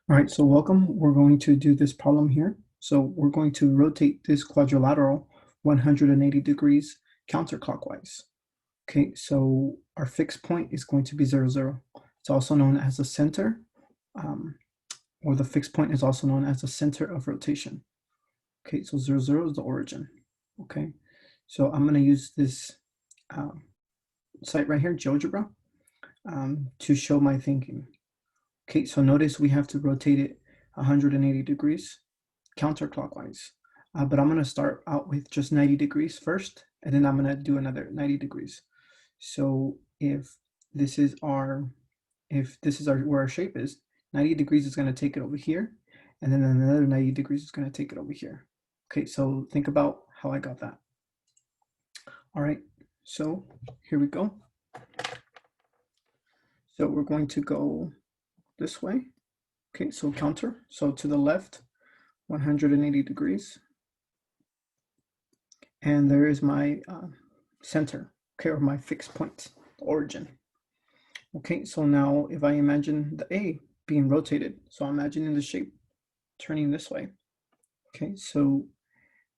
All right, so welcome. We're going to do this problem here. So we're going to rotate this quadrilateral 180 degrees counterclockwise. Okay, so our fixed point is going to be 0, 0. It's also known as the center, or the fixed point is also known as the center of rotation. Okay, so 0, 0 is the origin. Okay, so I'm going to use this site right here, GeoGebra, to show my thinking. Okay, so notice we have to rotate it 180 degrees counterclockwise. But I'm going to start out with just 90 degrees first, and then I'm going to do another 90 degrees. So if this is our where our shape is, 90 degrees is going to take it over here, and then another 90 degrees is going to take it over here. Okay, so think about how I got that. All right, so here we go. So we're going to go this way. Okay, so counter. So to the left, 180 degrees. And there is my center, okay, or my fixed point, the origin. Okay, so now if I imagine the A being rotated, so I'm imagining the shape turning this way. Okay, so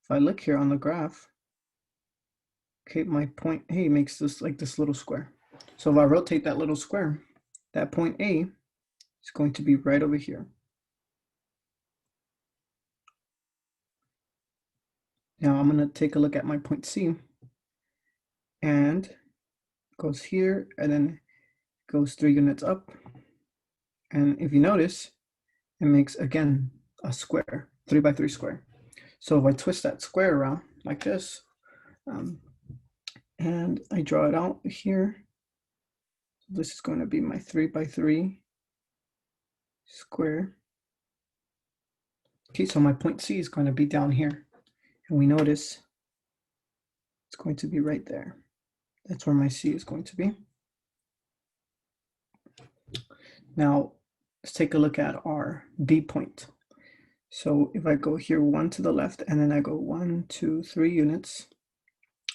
if I look here on the graph, okay, my point A makes this like this little square. So if I rotate that little square, that point A is going to be right over here. Now I'm going to take a look at my point C, and it goes here, and then goes 3 units up. And if you notice, it makes, again, a square, 3 by 3 square. So if I twist that square around like this, and I draw it out here, this is going to be my 3 by 3 square. Okay, so my point C is going to be down here. And we notice it's going to be right there. That's where my C is going to be. Now, let's take a look at our B point. So if I go here 1 to the left, and then I go 1, 2, 3 units,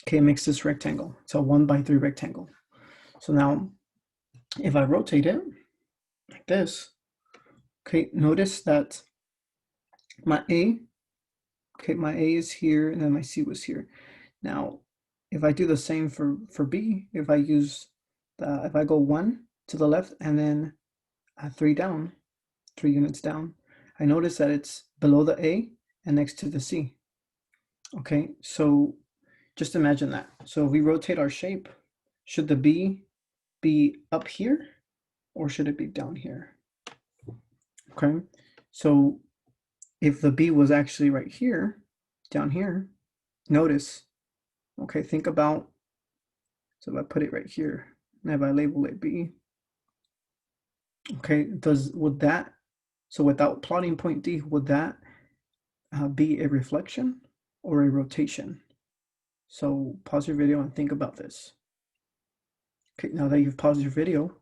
okay, it makes this rectangle. It's a 1 by 3 rectangle. So now, if I rotate it like this, okay, notice that my A, okay, my A is here, and then my C was here. Now, if I do the same for B, if I go 1 to the left, and then 3 down, 3 units down, I notice that it's below the A and next to the C. Okay, so just imagine that. So if we rotate our shape, should the B be up here or should it be down here? Okay, so if the B was actually right here, down here, notice, okay, think about, so if I put it right here, and if I label it B, okay, so without plotting point D, would that be a reflection or a rotation? So pause your video and think about this. Okay, now that you've paused your video,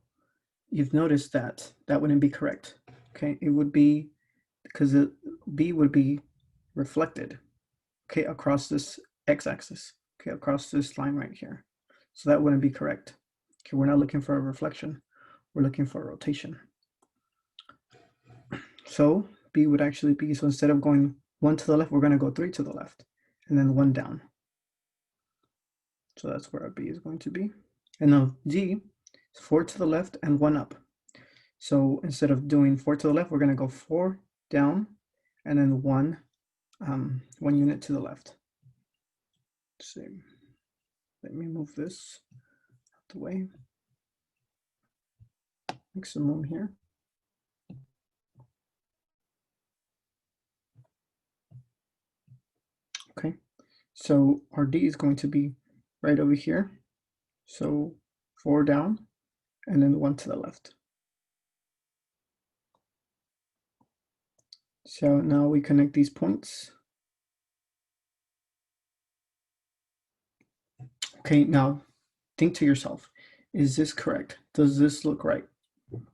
you've noticed that that wouldn't be correct. Okay, it would be, because B would be reflected, okay, across this x-axis, okay, across this line right here. So that wouldn't be correct. Okay, we're not looking for a reflection, we're looking for a rotation. So B would actually be, so instead of going 1 to the left, we're going to go 3 to the left, and then 1 down. So that's where our B is going to be. And now D is 4 to the left and 1 up. So instead of doing 4 to the left, we're going to go 4 down and then 1 unit to the left. Let's see. Let me move this out the way. Make some room here. Okay, so our D is going to be right over here. So 4 down and then 1 to the left. So now we connect these points. Okay, now think to yourself, is this correct? Does this look right?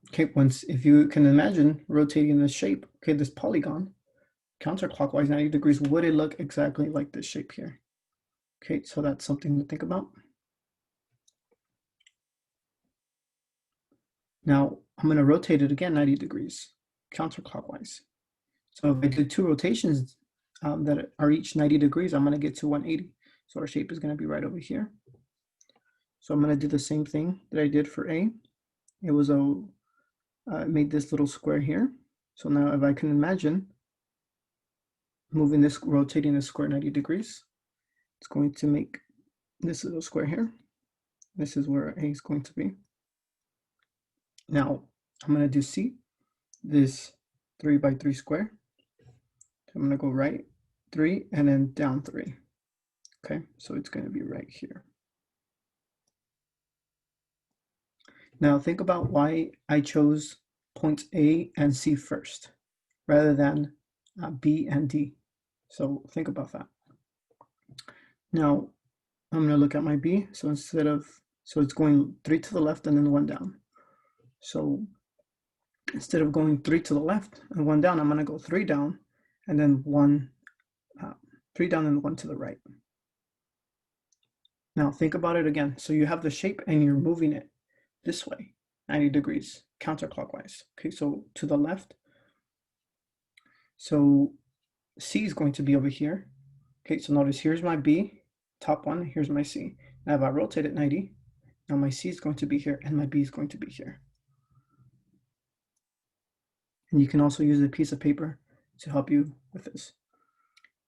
Okay, if you can imagine rotating this shape, okay, this polygon, counterclockwise 90 degrees, would it look exactly like this shape here? Okay, so that's something to think about. Now I'm going to rotate it again 90 degrees. counterclockwise. So if I do 2 rotations that are each 90 degrees, I'm going to get to 180. So our shape is going to be right over here. So I'm going to do the same thing that I did for A. It was made this little square here. So now if I can imagine moving this, rotating this square 90 degrees, it's going to make this little square here. This is where A is going to be. Now I'm going to do C, this 3 by 3 square. I'm going to go right 3 and then down 3. Okay, so it's going to be right here. Now think about why I chose points A and C first rather than B and D. So think about that. Now I'm going to look at my B. So so it's going 3 to the left and then 1 down. So instead of going 3 to the left and 1 down, I'm going to go 3 down and then 3 down and 1 to the right. Now think about it again. So you have the shape and you're moving it this way, 90 degrees, counterclockwise. Okay, so to the left. So C is going to be over here. Okay, so notice here's my B, top one, here's my C. Now if I rotate it 90, now my C is going to be here and my B is going to be here. And you can also use a piece of paper to help you with this.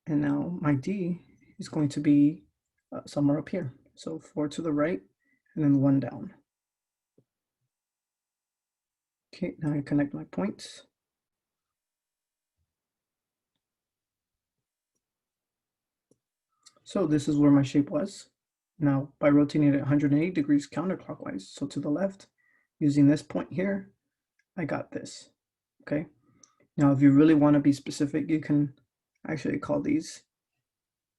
And now my D is going to be somewhere up here. So 4 to the right and then 1 down. Okay, now I connect my points. So this is where my shape was. Now by rotating it 180 degrees counterclockwise, so to the left, using this point here, I got this, okay? Now if you really want to be specific, you can actually call these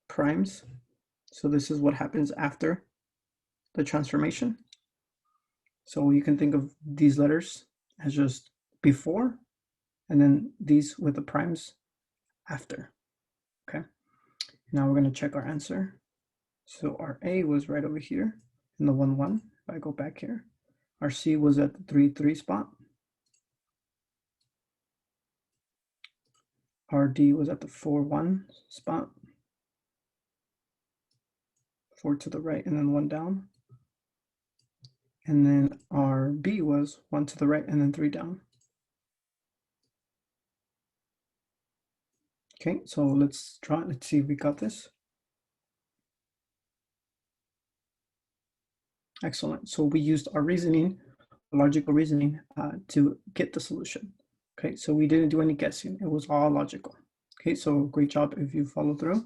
primes. So this is what happens after the transformation. So you can think of these letters as just before, and then these with the primes after, okay? Now we're going to check our answer. So our A was right over here in the 1, 1. If I go back here, our C was at the 3, 3 spot. Our D was at the 4, 1 spot. 4 to the right and then 1 down. And then our B was 1 to the right and then 3 down. Okay, so let's draw it. Let's see if we got this. Excellent. So we used our reasoning, logical reasoning, to get the solution. Okay, so we didn't do any guessing. It was all logical. Okay, so great job if you follow through.